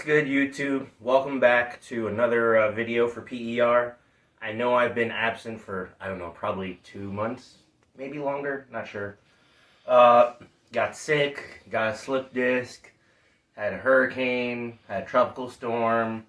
What's good, YouTube? Welcome back to another video for PER. I know I've been absent for, I don't know, probably 2 months, maybe longer, not sure. Got sick, got a slip disc, had a hurricane, had a tropical storm.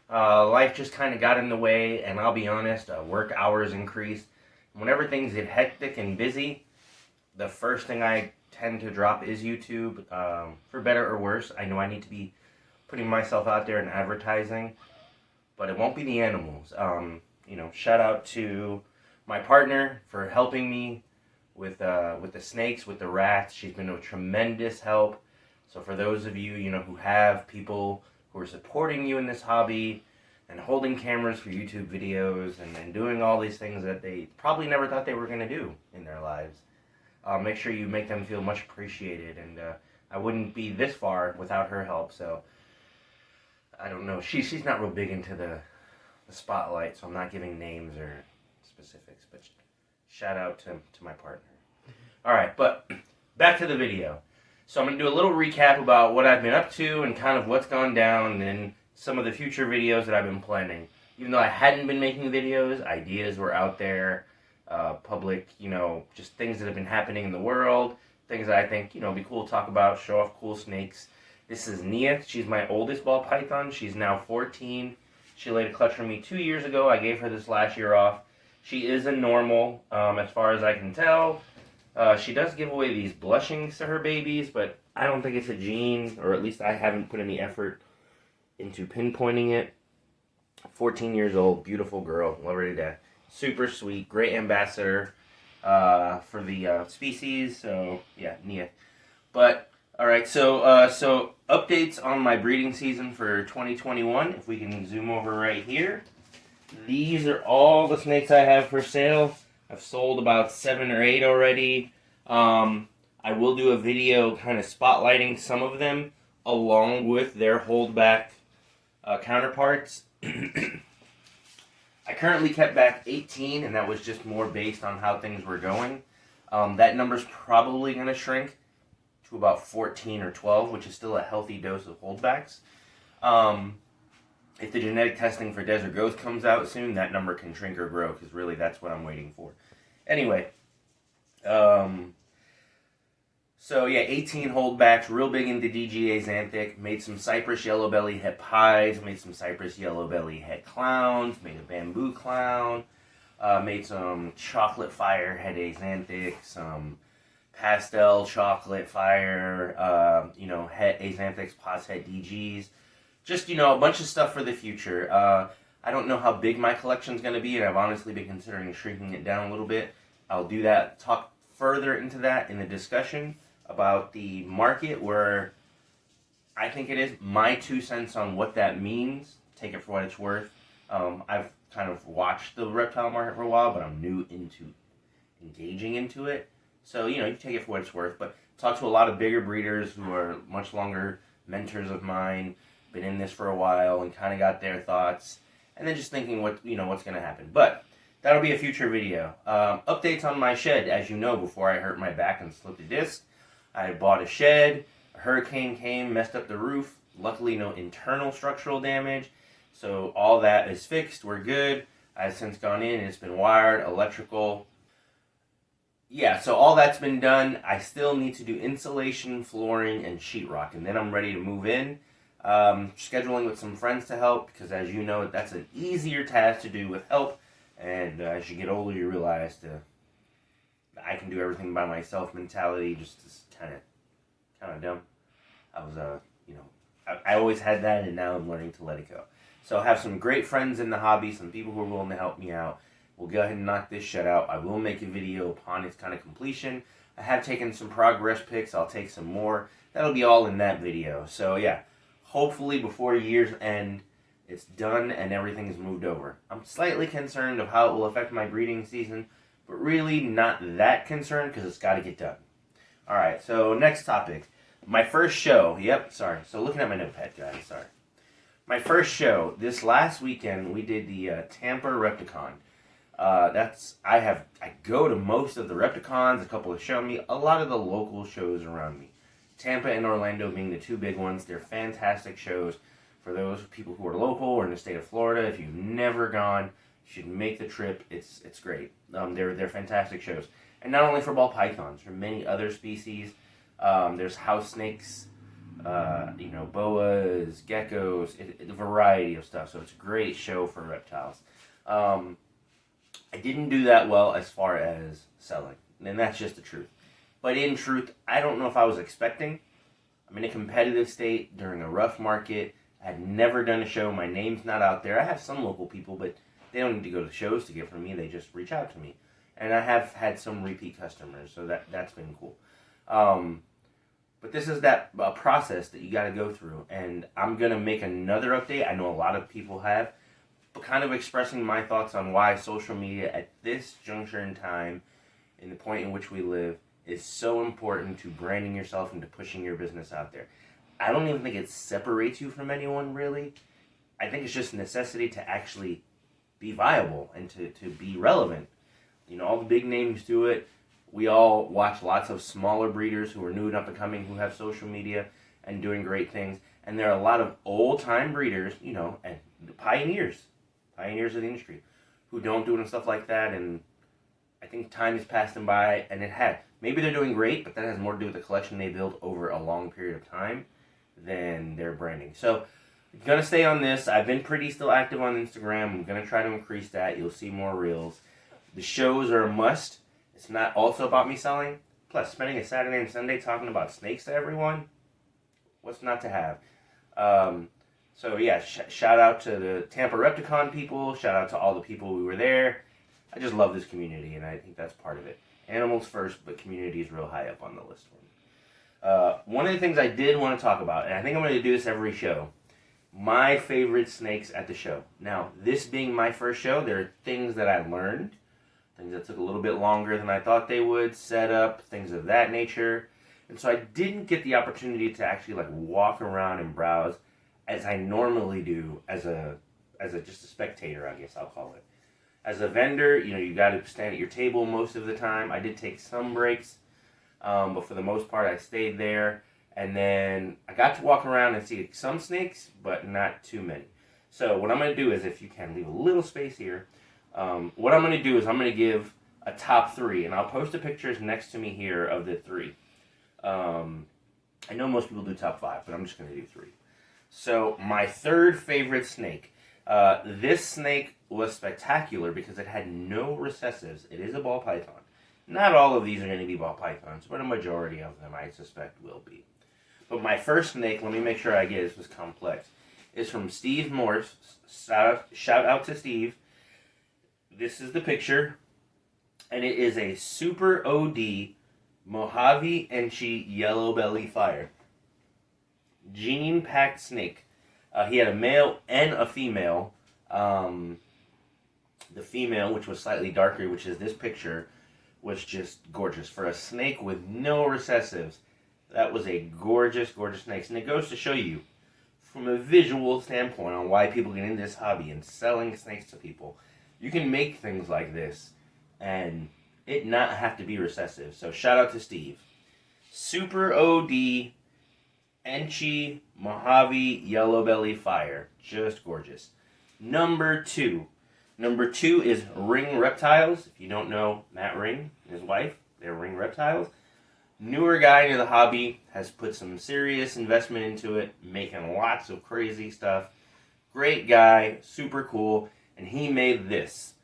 Life just kind of got in the way, and I'll be honest, work hours increased. Whenever things get hectic and busy, the first thing I tend to drop is YouTube, for better or worse. I know I need to be putting myself out there in advertising, but it won't be the animals. Shout out to my partner for helping me with the snakes, with the rats. She's been a tremendous help. So for those of you, who have people who are supporting you in this hobby and holding cameras for YouTube videos and doing all these things that they probably never thought they were going to do in their lives, make sure you make them feel much appreciated. And I wouldn't be this far without her help. So I don't know. She's not real big into the spotlight, so I'm not giving names or specifics. But shout out to my partner. All right, but back to the video. So I'm going to do a little recap about what I've been up to and kind of what's gone down, and then some of the future videos that I've been planning. Even though I hadn't been making videos, ideas were out there, public, just things that have been happening in the world, things that I think, be cool to talk about, show off cool snakes. This is Nia. She's my oldest ball python. She's now 14. She laid a clutch for me 2 years ago. I gave her this last year off. She is a normal, as far as I can tell. She does give away these blushings to her babies, but I don't think it's a gene, or at least I haven't put any effort into pinpointing it. 14 years old, beautiful girl, love her to death. Super sweet, great ambassador for the species. So yeah, Nia. But all right, so updates on my breeding season for 2021. If we can zoom over right here, these are all the snakes I have for sale. I've sold about 7 or 8 already. I will do a video kind of spotlighting some of them along with their holdback counterparts. I currently kept back 18, and that was just more based on how things were going. That number's probably going to shrink to about 14 or 12, which is still a healthy dose of holdbacks. If the genetic testing for Desert Ghost comes out soon, that number can shrink or grow, because really that's what I'm waiting for. Anyway, so yeah, 18 holdbacks, real big into DGA Xanthic, made some Cypress Yellow Belly Het Pies, made some Cypress Yellow Belly Het Clowns, made a Bamboo Clown, made some Chocolate Fire Het Xanthic, some Pastel Chocolate Fire, Het Xanthics, Pos Het DGs. Just, a bunch of stuff for the future. I don't know how big my collection's going to be, and I've honestly been considering shrinking it down a little bit. I'll do that, talk further into that in the discussion about the market, where I think it is. My 2 cents on what that means, take it for what it's worth. I've kind of watched the reptile market for a while, but I'm new into engaging into it. So, you take it for what it's worth. But talk to a lot of bigger breeders who are much longer mentors of mine, been in this for a while, and kind of got their thoughts. And then just thinking what's going to happen. But that'll be a future video. Updates on my shed. As you know, before I hurt my back and slipped a disc, I bought a shed. A hurricane came, messed up the roof. Luckily, no internal structural damage. So all that is fixed. We're good. I've since gone in, and it's been wired, electrical. Yeah, so all that's been done. I still need to do insulation, flooring, and sheetrock, and then I'm ready to move in. Scheduling with some friends to help, because as you know, that's an easier task to do with help. And as you get older, you realize I can do everything by myself mentality just is kind of dumb. I was I always had that, and now I'm learning to let it go. So I have some great friends in the hobby, some people who are willing to help me out. We'll go ahead and knock this shed out. I will make a video upon its kind of completion. I have taken some progress pics. I'll take some more. That'll be all in that video. So yeah, hopefully before year's end, it's done and everything is moved over. I'm slightly concerned of how it will affect my breeding season, but really not that concerned, because it's got to get done. Alright, so next topic. My first show. Yep, sorry. So looking at my notepad, guys, sorry. My first show. This last weekend, we did the Tampa Repticon. I go to most of the Repticons, a couple of Show Me, a lot of the local shows around me. Tampa and Orlando being the 2 big ones. They're fantastic shows. For those people who are local or in the state of Florida, if you've never gone, you should make the trip. It's great. They're fantastic shows, and not only for ball pythons, for many other species. There's house snakes, boas, geckos, a variety of stuff. So it's a great show for reptiles. I didn't do that well as far as selling, and that's just the truth. But in truth, I don't know if I was expecting. I'm in a competitive state during a rough market. I had never done a show. My name's not out there. I have some local people, but they don't need to go to shows to get from me. They just reach out to me. And I have had some repeat customers, so that's been cool. But this is that process that you got to go through. And I'm going to make another update. I know a lot of people have. But kind of expressing my thoughts on why social media at this juncture in time, in the point in which we live, is so important to branding yourself and to pushing your business out there. I don't even think it separates you from anyone, really. I think it's just a necessity to actually be viable and to be relevant. All the big names do it. We all watch lots of smaller breeders who are new and up and coming who have social media and doing great things. And there are a lot of old-time breeders, and pioneers of the industry who don't do it and stuff like that. And I think time has passed them by, and it had. Maybe they're doing great, but that has more to do with the collection they built over a long period of time than their branding. So, I'm going to stay on this. I've been pretty still active on Instagram. I'm going to try to increase that. You'll see more reels. The shows are a must. It's not also about me selling. Plus, spending a Saturday and Sunday talking about snakes to everyone, what's not to have? Shout out to the Tampa Repticon people. Shout out to all the people who were there. I just love this community, and I think that's part of it. Animals first, but community is real high up on the list for me. One of the things I did want to talk about, and I think I'm going to do this every show, my favorite snakes at the show. Now, this being my first show, there are things that I learned, things that took a little bit longer than I thought they would, set up, things of that nature. And so I didn't get the opportunity to actually walk around and browse as I normally do as just a spectator, I guess I'll call it. As a vendor, you got to stand at your table most of the time. I did take some breaks, but for the most part, I stayed there. And then I got to walk around and see some snakes, but not too many. So what I'm going to do is, if you can leave a little space here, what I'm going to do is I'm going to give a top 3, and I'll post the pictures next to me here of the 3. I know most people do top 5, but I'm just going to do 3. So my third favorite snake. This snake was spectacular because it had no recessives. It is a ball python. Not all of these are going to be ball pythons, but a majority of them I suspect will be. But my first snake, let me make sure I get this was complex, is from Steve Morse. Shout out to Steve. This is the picture, and it is a Super OD Mojave Enchi Yellow Belly Fire. Gene-packed snake. He had a male and a female. The female, which was slightly darker, which is this picture, was just gorgeous. For a snake with no recessives, that was a gorgeous, gorgeous snake. And it goes to show you, from a visual standpoint, on why people get into this hobby and selling snakes to people. You can make things like this and it not have to be recessive. So shout out to Steve. Super OD Enchi Mojave Yellow Belly Fire. Just gorgeous. Number 2 is Ring Reptiles. If you don't know Matt Ring and his wife, they're Ring Reptiles. Newer guy into the hobby, has put some serious investment into it, making lots of crazy stuff. Great guy, super cool, and he made this.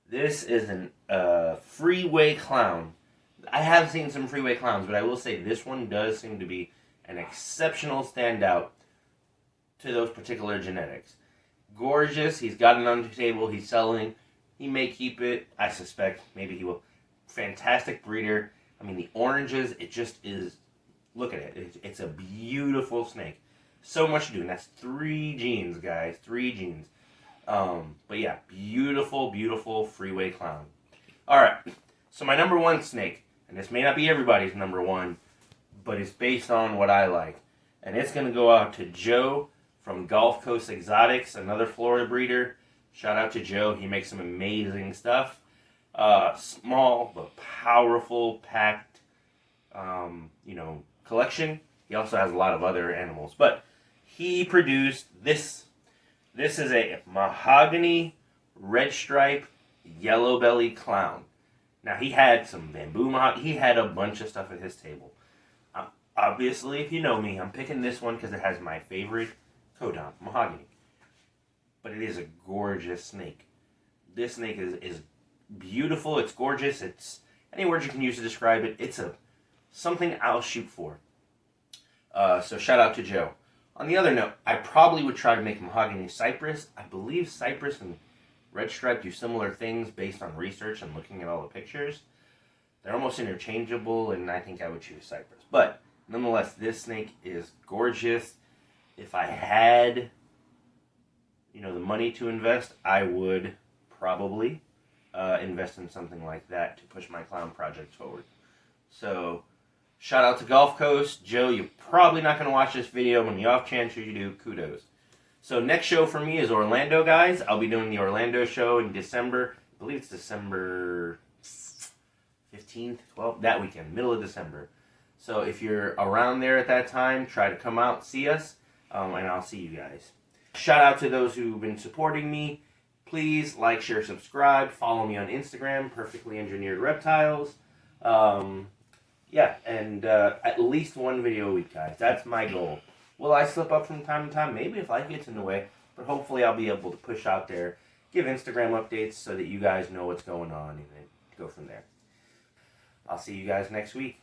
This is a freeway clown. I have seen some freeway clowns, but I will say this one does seem to be an exceptional standout to those particular genetics. Gorgeous. He's got it on the table. He's selling. He may keep it. I suspect maybe he will. Fantastic breeder. I mean, the oranges, it just is. Look at it. It's a beautiful snake. So much to do. And that's 3 genes, guys. 3 genes. But yeah, beautiful, beautiful freeway clown. All right. So my number 1 snake, and this may not be everybody's number 1, but it's based on what I like. And it's going to go out to Joe from Gulf Coast Exotics, another Florida breeder. Shout out to Joe. He makes some amazing stuff. Small but powerful, packed, collection. He also has a lot of other animals. But he produced this. This is a mahogany, red stripe, yellow belly clown. Now, he had some bamboo mahogany. He had a bunch of stuff at his table. Obviously, if you know me, I'm picking this one because it has my favorite codon, mahogany. But it is a gorgeous snake. This snake is beautiful. It's gorgeous. It's any words you can use to describe it. It's something I'll shoot for. So shout out to Joe. On the other note, I probably would try to make mahogany cypress. I believe cypress and red stripe do similar things based on research and looking at all the pictures. They're almost interchangeable, and I think I would choose cypress. But nonetheless, this snake is gorgeous. If I had, the money to invest, I would probably invest in something like that to push my clown project forward. So, shout out to Gulf Coast. Joe, you're probably not going to watch this video. When the off chance you do, kudos. So, next show for me is Orlando, guys. I'll be doing the Orlando show in December. I believe it's December 15th, 12th, that weekend, middle of December. So, if you're around there at that time, try to come out, see us, and I'll see you guys. Shout out to those who've been supporting me. Please like, share, subscribe. Follow me on Instagram, Perfectly Engineered Reptiles. And at least one video a week, guys. That's my goal. Will I slip up from time to time? Maybe if life gets in the way. But hopefully I'll be able to push out there, give Instagram updates so that you guys know what's going on, and then go from there. I'll see you guys next week.